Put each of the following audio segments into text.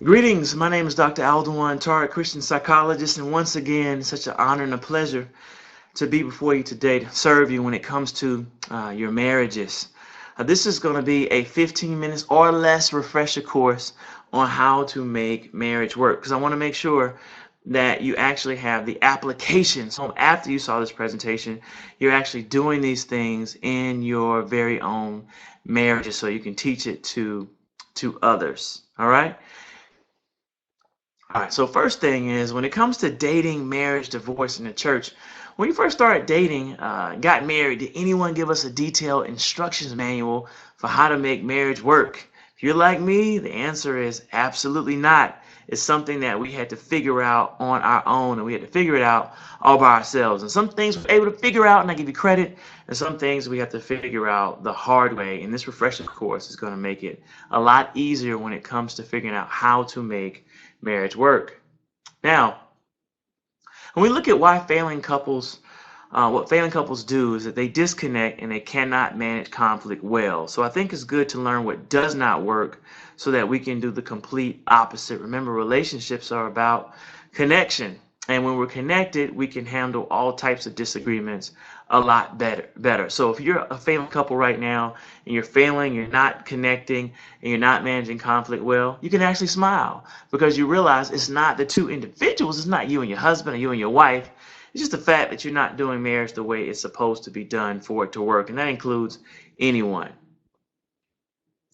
Greetings, my name is Dr. Alduan Tartt, Christian psychologist, and once again, such an honor and a pleasure to be before you today to serve you when it comes to your marriages. This is going to be a 15 minutes or less refresher course on how to make marriage work, because I want to make sure that you actually have the application. So after you saw this presentation, you're actually doing these things in your very own marriages so you can teach it to others. All right? All right, so first thing is when it comes to dating, marriage, divorce in the church, when you first started dating, got married, did anyone give us a detailed instructions manual for how to make marriage work? If you're like me, the answer is absolutely not. It's something that we had to figure out on our own, and we had to figure it out all by ourselves. And some things we're able to figure out, and I give you credit, and some things we have to figure out the hard way. And this refresher course is going to make it a lot easier when it comes to figuring out how to make marriage work. Now, when we look at why failing couples, what failing couples do is that they disconnect and they cannot manage conflict well. So I think it's good to learn what does not work so that we can do the complete opposite. Remember, relationships are about connection. And when we're connected, we can handle all types of disagreements a lot better. So if you're a failing couple right now and you're failing, you're not connecting, and you're not managing conflict well, you can actually smile because you realize it's not the two individuals. It's not you and your husband or you and your wife. It's just the fact that you're not doing marriage the way it's supposed to be done for it to work. And that includes anyone.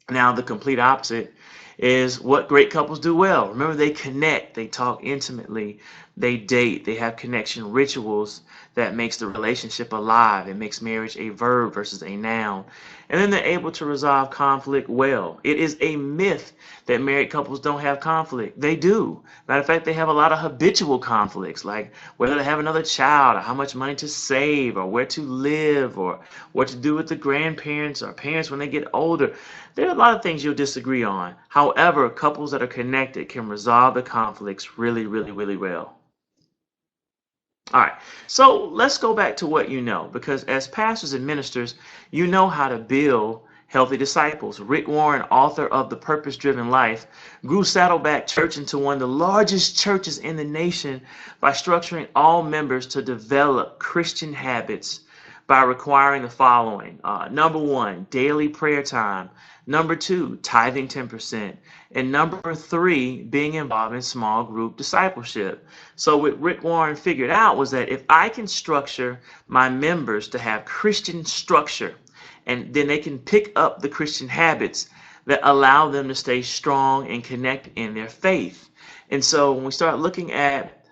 Now, the complete opposite is what great couples do well. Remember, they connect, they talk intimately, they date, they have connection rituals that makes the relationship alive. It makes marriage a verb versus a noun. And then they're able to resolve conflict well. It is a myth that married couples don't have conflict. They do. Matter of fact, they have a lot of habitual conflicts, like whether to have another child, or how much money to save, or where to live, or what to do with the grandparents or parents when they get older. There are a lot of things you'll disagree on. However, couples that are connected can resolve the conflicts really, really, really well. All right, so let's go back to what you know, because as pastors and ministers, you know how to build healthy disciples. Rick Warren, author of The Purpose-Driven Life, grew Saddleback Church into one of the largest churches in the nation by structuring all members to develop Christian habits by requiring the following. Number one, daily prayer time. Number two, tithing 10%. And number three, being involved in small group discipleship. So what Rick Warren figured out was that if I can structure my members to have Christian structure, and then they can pick up the Christian habits that allow them to stay strong and connect in their faith. And so when we start looking at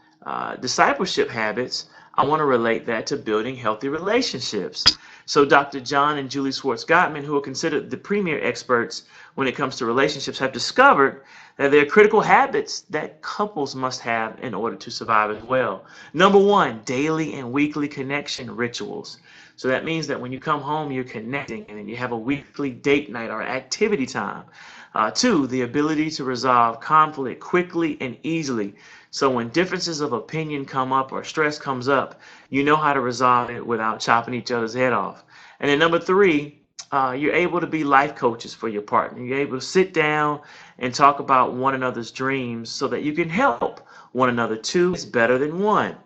discipleship habits, I want to relate that to building healthy relationships. So Dr. John and Julie Gottman, who are considered the premier experts when it comes to relationships, have discovered that there are critical habits that couples must have in order to survive as well. Number one, daily and weekly connection rituals. So that means that when you come home, you're connecting, and then you have a weekly date night or activity time. Two, the ability to resolve conflict quickly and easily. So when differences of opinion come up or stress comes up, you know how to resolve it without chopping each other's head off. And then number three, you're able to be life coaches for your partner. You're able to sit down and talk about one another's dreams so that you can help one another. Two is better than one.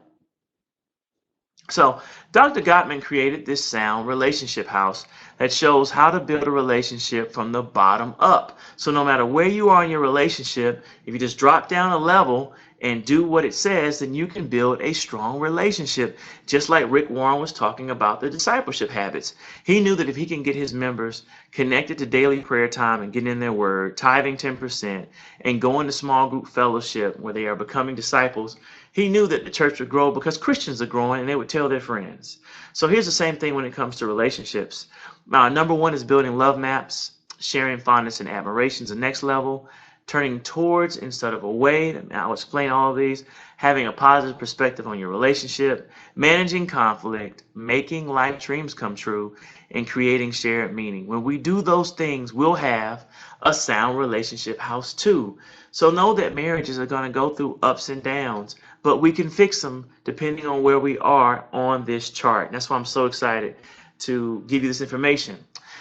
So Dr. Gottman created this sound relationship house that shows how to build a relationship from the bottom up. So no matter where you are in your relationship, if you just drop down a level and do what it says, then you can build a strong relationship. Just like Rick Warren was talking about the discipleship habits. He knew that if he can get his members connected to daily prayer time and getting in their word, tithing 10%, and going to small group fellowship where they are becoming disciples, he knew that the church would grow because Christians are growing and they would tell their friends. So here's the same thing when it comes to relationships. Number one is building love maps, sharing fondness and admiration is the next level. Turning towards instead of away. I'll explain all of these. Having a positive perspective on your relationship, managing conflict, making life dreams come true, and creating shared meaning. When we do those things, we'll have a sound relationship house too. So know that marriages are going to go through ups and downs, but we can fix them depending on where we are on this chart. And that's why I'm so excited to give you this information.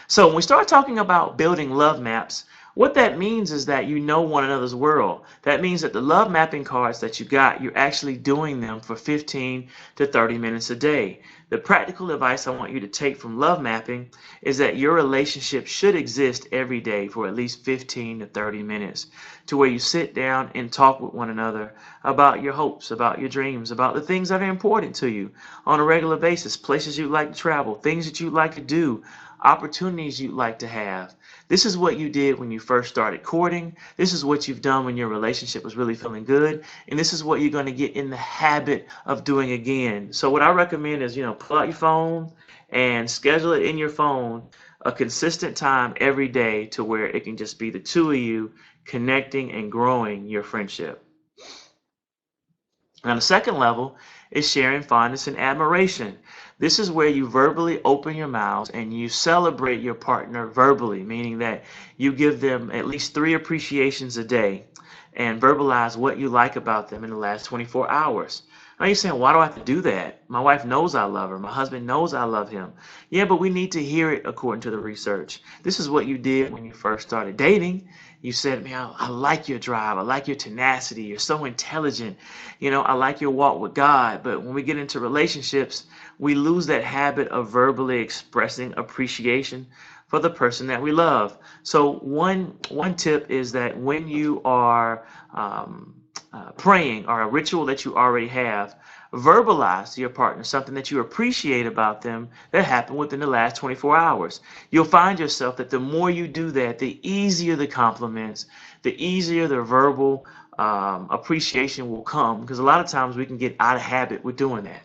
So when we start talking about building love maps, What that means is that you know one another's world. That means that the love mapping cards that you got, you're actually doing them for 15 to 30 minutes a day. The practical advice I want you to take from love mapping is that your relationship should exist every day for at least 15 to 30 minutes, to where you sit down and talk with one another about your hopes, about your dreams, about the things that are important to you on a regular basis, places you'd like to travel, things that you'd like to do, opportunities you'd like to have. This is what you did when you first started courting. This is what you've done when your relationship was really feeling good. And this is what you're going to get in the habit of doing again. So what I recommend is, pull out your phone and schedule it in your phone a consistent time every day to where it can just be the two of you connecting and growing your friendship. Now, the second level is sharing fondness and admiration. This is where you verbally open your mouths and you celebrate your partner verbally, meaning that you give them at least 3 appreciations a day and verbalize what you like about them in the last 24 hours. Now you're saying, why do I have to do that? My wife knows I love her. My husband knows I love him. Yeah, but we need to hear it according to the research. This is what you did when you first started dating. You said, man, I like your drive. I like your tenacity. You're so intelligent. I like your walk with God. But when we get into relationships, we lose that habit of verbally expressing appreciation for the person that we love. So one tip is that when you are praying, or a ritual that you already have, verbalize to your partner something that you appreciate about them that happened within the last 24 hours. You'll find yourself that the more you do that, the easier the compliments, the easier the verbal appreciation will come, because a lot of times we can get out of habit with doing that.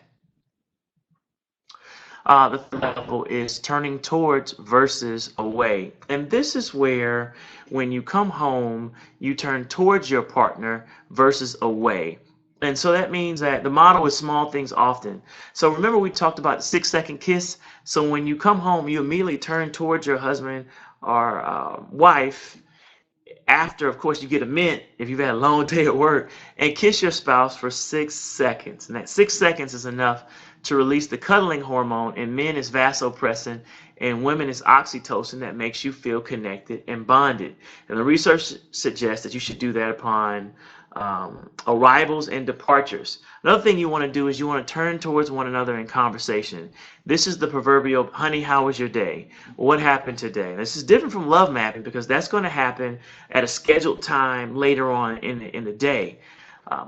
The third level is turning towards versus away. And this is where, when you come home, you turn towards your partner versus away. And so that means that the model is small things often. So remember, we talked about the 6-second kiss. So when you come home, you immediately turn towards your husband or wife after, of course, you get a mint if you've had a long day at work, and kiss your spouse for 6 seconds. And that 6 seconds is enough to release the cuddling hormone. In men, it's vasopressin, and women, it's oxytocin, that makes you feel connected and bonded. And the research suggests that you should do that upon arrivals and departures. Another thing you want to do is you want to turn towards one another in conversation. This is the proverbial, honey, how was your day? What happened today? This is different from love mapping, because that's going to happen at a scheduled time later on in the day.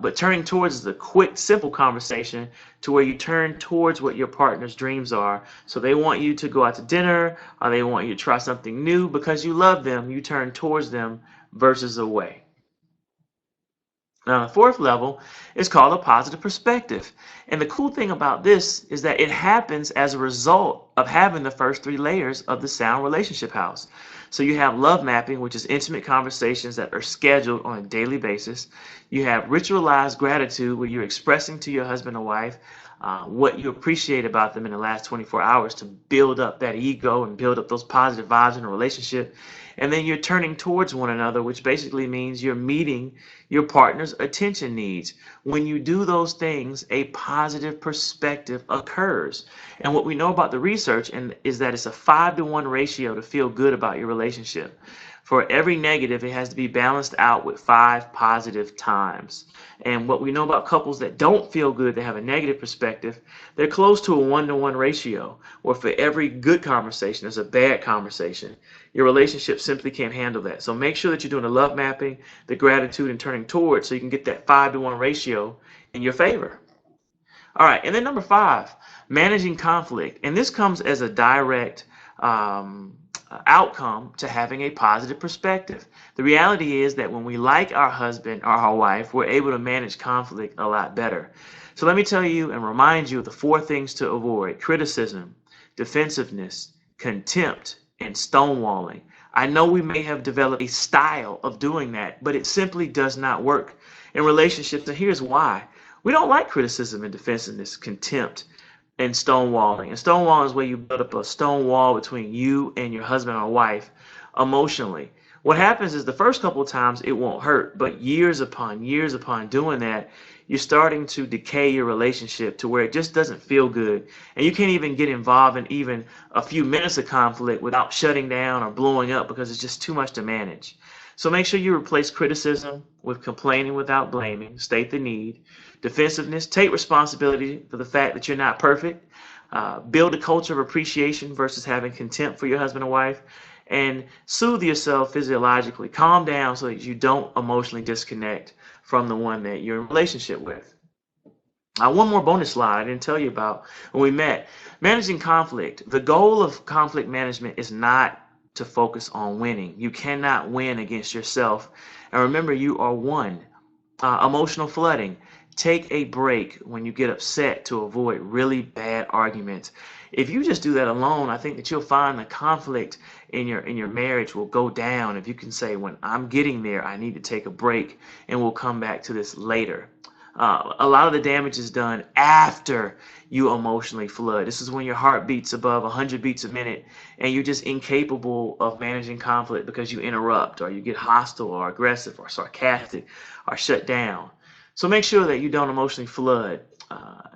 But turning towards is a quick, simple conversation to where you turn towards what your partner's dreams are. So they want you to go out to dinner, or they want you to try something new. Because you love them, you turn towards them versus away. Now, the fourth level is called a positive perspective. And the cool thing about this is that it happens as a result of having the first 3 layers of the sound relationship house. So you have love mapping, which is intimate conversations that are scheduled on a daily basis. You have ritualized gratitude, where you're expressing to your husband or wife what you appreciate about them in the last 24 hours to build up that ego and build up those positive vibes in a relationship. And then you're turning towards one another, which basically means you're meeting your partner's attention needs. When you do those things, a positive perspective occurs. And what we know about the research is that it's a 5-to-1 ratio to feel good about your relationship. For every negative, it has to be balanced out with 5 positive times. And what we know about couples that don't feel good, they have a negative perspective, they're close to a 1-to-1 ratio, where for every good conversation, there's a bad conversation. Your relationship simply can't handle that. So make sure that you're doing the love mapping, the gratitude, and turning towards, so you can get that 5-to-1 ratio in your favor. All right, and then number 5, managing conflict. And this comes as a direct outcome to having a positive perspective. The reality is that when we like our husband or our wife, we're able to manage conflict a lot better. So let me tell you and remind you of the 4 things to avoid: criticism, defensiveness, contempt, and stonewalling. I know we may have developed a style of doing that, but it simply does not work in relationships. And here's why. We don't like criticism and defensiveness, contempt, and stonewalling. And stonewalling is where you build up a stone wall between you and your husband or wife emotionally. What happens is the first couple of times it won't hurt, but years upon doing that, you're starting to decay your relationship to where it just doesn't feel good. And you can't even get involved in even a few minutes of conflict without shutting down or blowing up because it's just too much to manage. So make sure you replace criticism with complaining without blaming. State the need. Defensiveness, take responsibility for the fact that you're not perfect. Build a culture of appreciation versus having contempt for your husband or wife. And soothe yourself physiologically. Calm down so that you don't emotionally disconnect from the one that you're in a relationship with. One more bonus slide I didn't tell you about when we met. Managing conflict. The goal of conflict management is not to focus on winning. You cannot win against yourself. And remember, you are one. Emotional flooding. Take a break when you get upset to avoid really bad arguments. If you just do that alone, I think that you'll find the conflict in your marriage will go down. If you can say, when I'm getting there, I need to take a break, and we'll come back to this later. A lot of the damage is done after you emotionally flood. This is when your heart beats above 100 beats a minute and you're just incapable of managing conflict because you interrupt or you get hostile or aggressive or sarcastic or shut down. So make sure that you don't emotionally flood.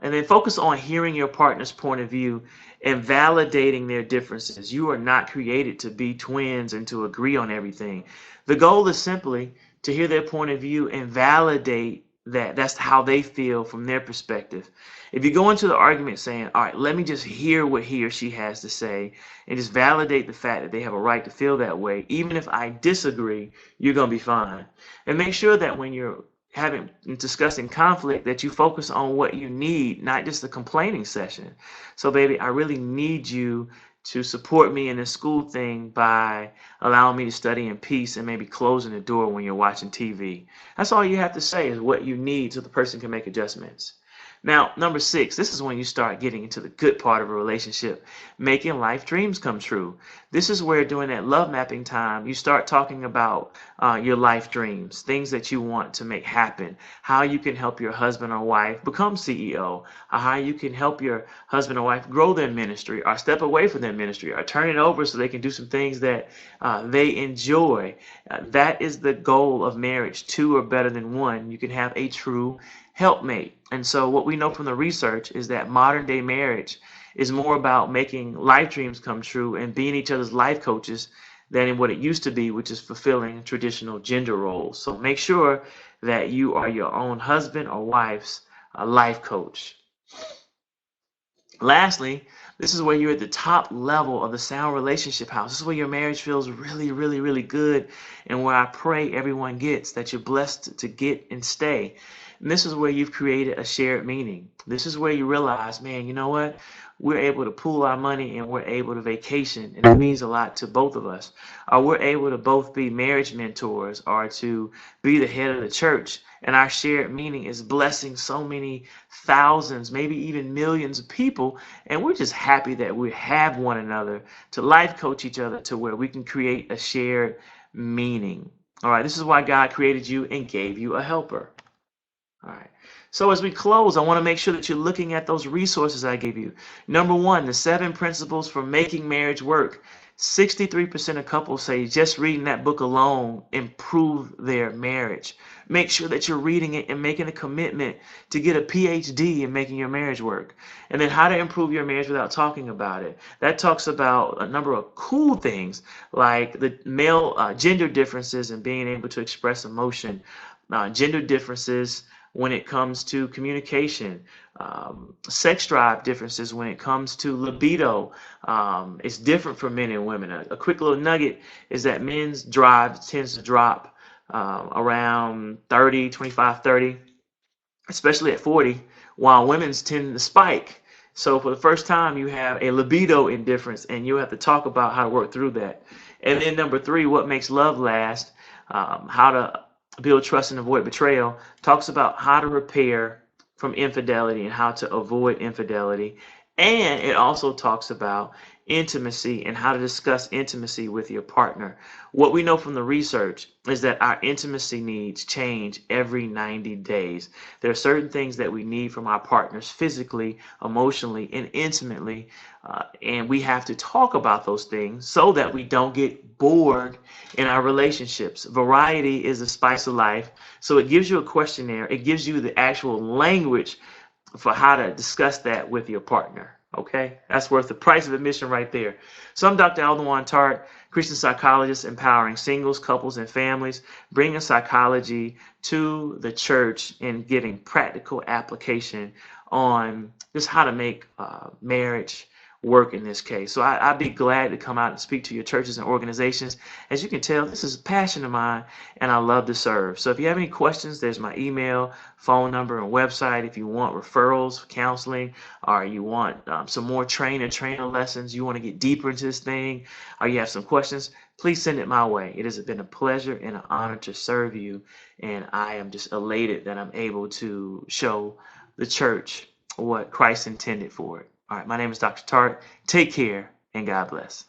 And then focus on hearing your partner's point of view and validating their differences. You are not created to be twins and to agree on everything. The goal is simply to hear their point of view and validate that's how they feel from their perspective. If you go into the argument saying, all right, let me just hear what he or she has to say and just validate the fact that they have a right to feel that way, even if I disagree, you're going to be fine. And make sure that when you're discussing conflict that you focus on what you need, not just the complaining session. So baby, I really need you to support me in this school thing by allowing me to study in peace and maybe closing the door when you're watching TV. That's all you have to say is what you need so the person can make adjustments. Now, number 6, this is when you start getting into the good part of a relationship, making life dreams come true. This is where during that love mapping time, you start talking about your life dreams, things that you want to make happen, how you can help your husband or wife become CEO, how you can help your husband or wife grow their ministry or step away from their ministry or turn it over so they can do some things that they enjoy. That is the goal of marriage. 2 are better than 1. You can have a true helpmate. And so what we know from the research is that modern day marriage is more about making life dreams come true and being each other's life coaches than in what it used to be, which is fulfilling traditional gender roles. So make sure that you are your own husband or wife's life coach. Lastly, this is where you're at the top level of the sound relationship house. This is where your marriage feels really, really, really good, and where I pray everyone gets, that you're blessed to get and stay. And this is where you've created a shared meaning. This is where you realize, man, you know what? We're able to pool our money and we're able to vacation, and it means a lot to both of us. Or we're able to both be marriage mentors or to be the head of the church, and our shared meaning is blessing so many thousands, maybe even millions of people, and we're just happy that we have one another to life coach each other to where we can create a shared meaning. All right, this is why God created you and gave you a helper. All right. So as we close, I want to make sure that you're looking at those resources I gave you. Number 1, the 7 principles for making marriage work. 63% of couples say just reading that book alone improve their marriage. Make sure that you're reading it and making a commitment to get a PhD in making your marriage work. And then how to improve your marriage without talking about it. That talks about a number of cool things like the male gender differences and being able to express emotion, gender differences when it comes to communication, sex drive differences when it comes to libido. It's different for men and women. A quick little nugget is that men's drive tends to drop around 25, 30, especially at 40, while women's tend to spike. So for the first time, you have a libido indifference, and you have to talk about how to work through that. And then number 3, what makes love last, how to build trust and avoid betrayal, talks about how to repair from infidelity and how to avoid infidelity. And it also talks about intimacy and how to discuss intimacy with your partner. What we know from the research is that our intimacy needs change every 90 days. There are certain things that we need from our partners physically, emotionally, and intimately, and we have to talk about those things so that we don't get bored in our relationships. Variety is the spice of life. So it gives you a questionnaire. It gives you the actual language for how to discuss that with your partner. Okay, that's worth the price of admission right there. So I'm Dr. Alduan Tartt, Christian psychologist, empowering singles, couples, and families, bringing psychology to the church and getting practical application on just how to make marriage work in this case. So I'd be glad to come out and speak to your churches and organizations. As you can tell, this is a passion of mine, and I love to serve. So if you have any questions, there's my email, phone number, and website. If you want referrals, counseling, or you want some more trainer lessons, you want to get deeper into this thing, or you have some questions, please send it my way. It has been a pleasure and an honor to serve you, and I am just elated that I'm able to show the church what Christ intended for it. All right, my name is Dr. Tartt. Take care, and God bless.